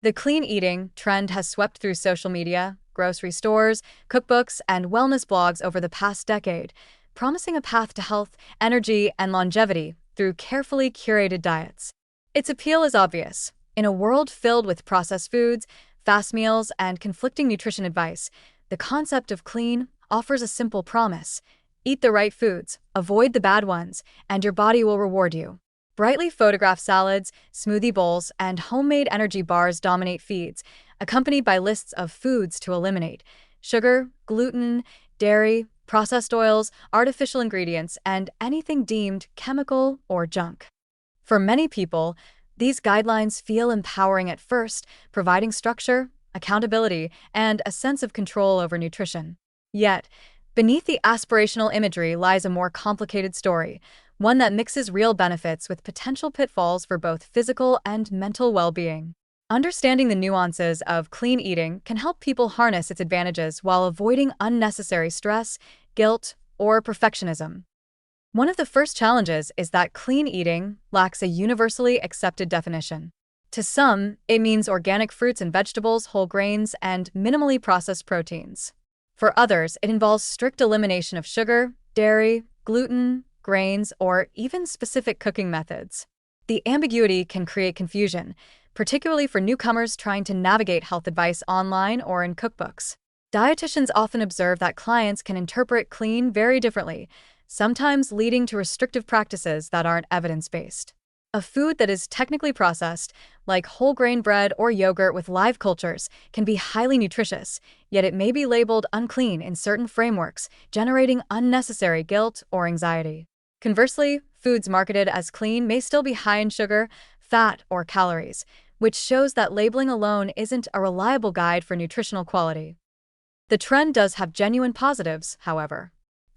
The clean eating trend has swept through social media, grocery stores, cookbooks, and wellness blogs over the past decade, promising a path to health, energy, and longevity through carefully curated diets. Its appeal is obvious. In a world filled with processed foods, fast meals, and conflicting nutrition advice, the concept of clean offers a simple promise: eat the right foods, avoid the bad ones, and your body will reward you. Brightly photographed salads, smoothie bowls, and homemade energy bars dominate feeds, accompanied by lists of foods to eliminate: sugar, gluten, dairy, processed oils, artificial ingredients, and anything deemed chemical or junk. For many people, these guidelines feel empowering at first, providing structure, accountability, and a sense of control over nutrition. Yet, beneath the aspirational imagery lies a more complicated story, one that mixes real benefits with potential pitfalls for both physical and mental well-being. Understanding the nuances of clean eating can help people harness its advantages while avoiding unnecessary stress, guilt, or perfectionism. One of the first challenges is that clean eating lacks a universally accepted definition. To some, it means organic fruits and vegetables, whole grains, and minimally processed proteins. For others, it involves strict elimination of sugar, dairy, gluten, grains, or even specific cooking methods. The ambiguity can create confusion, particularly for newcomers trying to navigate health advice online or in cookbooks. Dietitians often observe that clients can interpret clean very differently, sometimes leading to restrictive practices that aren't evidence-based. A food that is technically processed, like whole grain bread or yogurt with live cultures, can be highly nutritious, yet it may be labeled unclean in certain frameworks, generating unnecessary guilt or anxiety. Conversely, foods marketed as clean may still be high in sugar, fat, or calories, which shows that labeling alone isn't a reliable guide for nutritional quality. The trend does have genuine positives, however.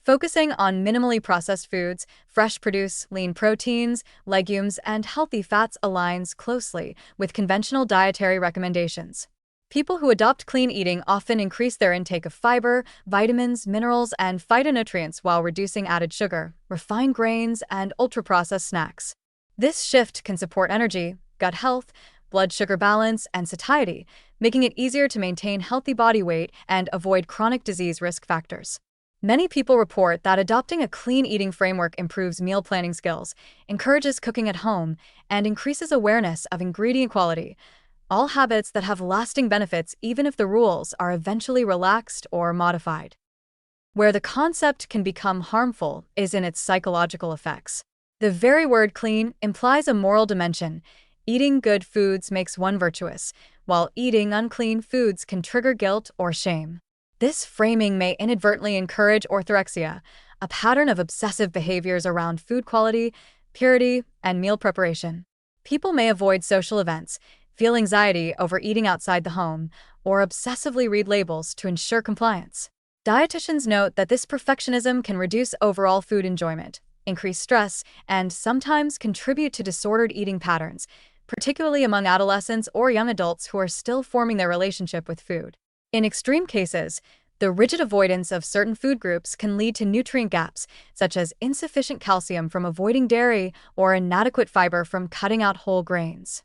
Focusing on minimally processed foods, fresh produce, lean proteins, legumes, and healthy fats aligns closely with conventional dietary recommendations. People who adopt clean eating often increase their intake of fiber, vitamins, minerals, and phytonutrients while reducing added sugar, refined grains, and ultra-processed snacks. This shift can support energy, gut health, blood sugar balance, and satiety, making it easier to maintain healthy body weight and avoid chronic disease risk factors. Many people report that adopting a clean eating framework improves meal planning skills, encourages cooking at home, and increases awareness of ingredient quality, all habits that have lasting benefits even if the rules are eventually relaxed or modified. Where the concept can become harmful is in its psychological effects. The very word clean implies a moral dimension. Eating good foods makes one virtuous, while eating unclean foods can trigger guilt or shame. This framing may inadvertently encourage orthorexia, a pattern of obsessive behaviors around food quality, purity, and meal preparation. People may avoid social events, feel anxiety over eating outside the home, or obsessively read labels to ensure compliance. Dietitians note that this perfectionism can reduce overall food enjoyment, increase stress, and sometimes contribute to disordered eating patterns, particularly among adolescents or young adults who are still forming their relationship with food. In extreme cases, the rigid avoidance of certain food groups can lead to nutrient gaps, such as insufficient calcium from avoiding dairy or inadequate fiber from cutting out whole grains.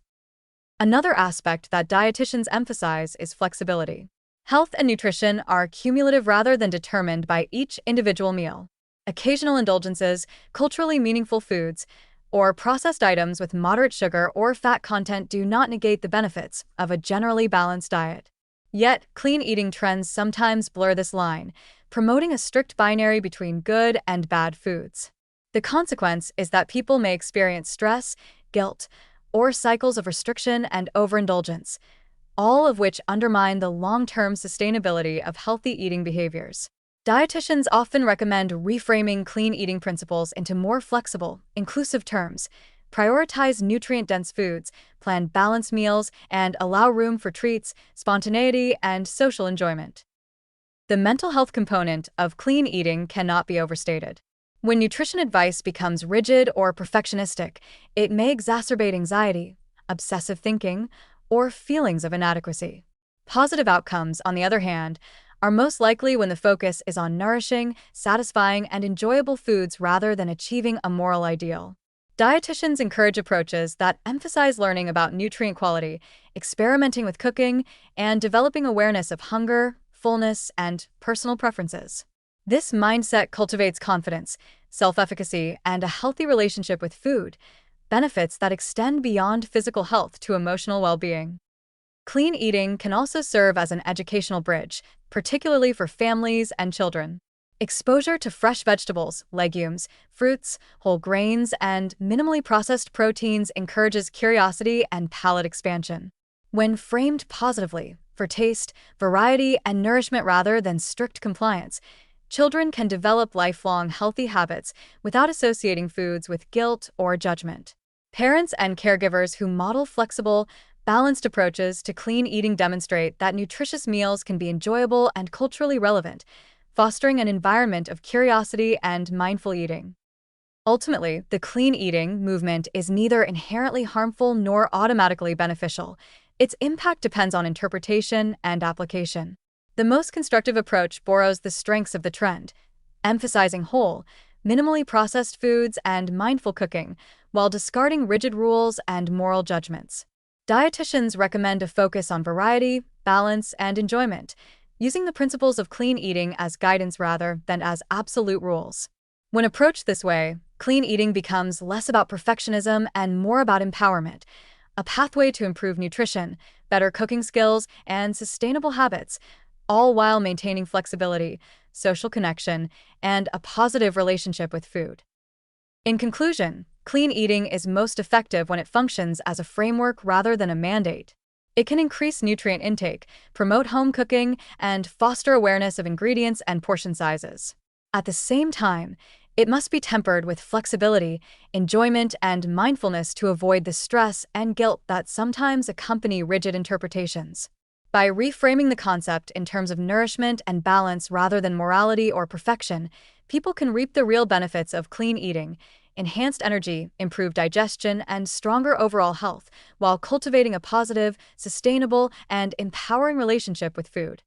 Another aspect that dietitians emphasize is flexibility. Health and nutrition are cumulative rather than determined by each individual meal. Occasional indulgences, culturally meaningful foods, or processed items with moderate sugar or fat content do not negate the benefits of a generally balanced diet. Yet, clean eating trends sometimes blur this line, promoting a strict binary between good and bad foods. The consequence is that people may experience stress, guilt, or cycles of restriction and overindulgence, all of which undermine the long-term sustainability of healthy eating behaviors. Dietitians often recommend reframing clean eating principles into more flexible, inclusive terms. Prioritize nutrient-dense foods, plan balanced meals, and allow room for treats, spontaneity, and social enjoyment. The mental health component of clean eating cannot be overstated. When nutrition advice becomes rigid or perfectionistic, it may exacerbate anxiety, obsessive thinking, or feelings of inadequacy. Positive outcomes, on the other hand, are most likely when the focus is on nourishing, satisfying, and enjoyable foods rather than achieving a moral ideal. Dietitians encourage approaches that emphasize learning about nutrient quality, experimenting with cooking, and developing awareness of hunger, fullness, and personal preferences. This mindset cultivates confidence, self-efficacy, and a healthy relationship with food, benefits that extend beyond physical health to emotional well-being. Clean eating can also serve as an educational bridge, particularly for families and children. Exposure to fresh vegetables, legumes, fruits, whole grains, and minimally processed proteins encourages curiosity and palate expansion. When framed positively, for taste, variety, and nourishment rather than strict compliance, children can develop lifelong healthy habits without associating foods with guilt or judgment. Parents and caregivers who model flexible, balanced approaches to clean eating demonstrate that nutritious meals can be enjoyable and culturally relevant, fostering an environment of curiosity and mindful eating. Ultimately, the clean eating movement is neither inherently harmful nor automatically beneficial. Its impact depends on interpretation and application. The most constructive approach borrows the strengths of the trend, emphasizing whole, minimally processed foods and mindful cooking, while discarding rigid rules and moral judgments. Dietitians recommend a focus on variety, balance, and enjoyment, using the principles of clean eating as guidance rather than as absolute rules. When approached this way, clean eating becomes less about perfectionism and more about empowerment, a pathway to improve nutrition, better cooking skills, and sustainable habits, all while maintaining flexibility, social connection, and a positive relationship with food. In conclusion, clean eating is most effective when it functions as a framework rather than a mandate. It can increase nutrient intake, promote home cooking, and foster awareness of ingredients and portion sizes. At the same time, it must be tempered with flexibility, enjoyment, and mindfulness to avoid the stress and guilt that sometimes accompany rigid interpretations. By reframing the concept in terms of nourishment and balance rather than morality or perfection, people can reap the real benefits of clean eating: enhanced energy, improved digestion, and stronger overall health, while cultivating a positive, sustainable, and empowering relationship with food.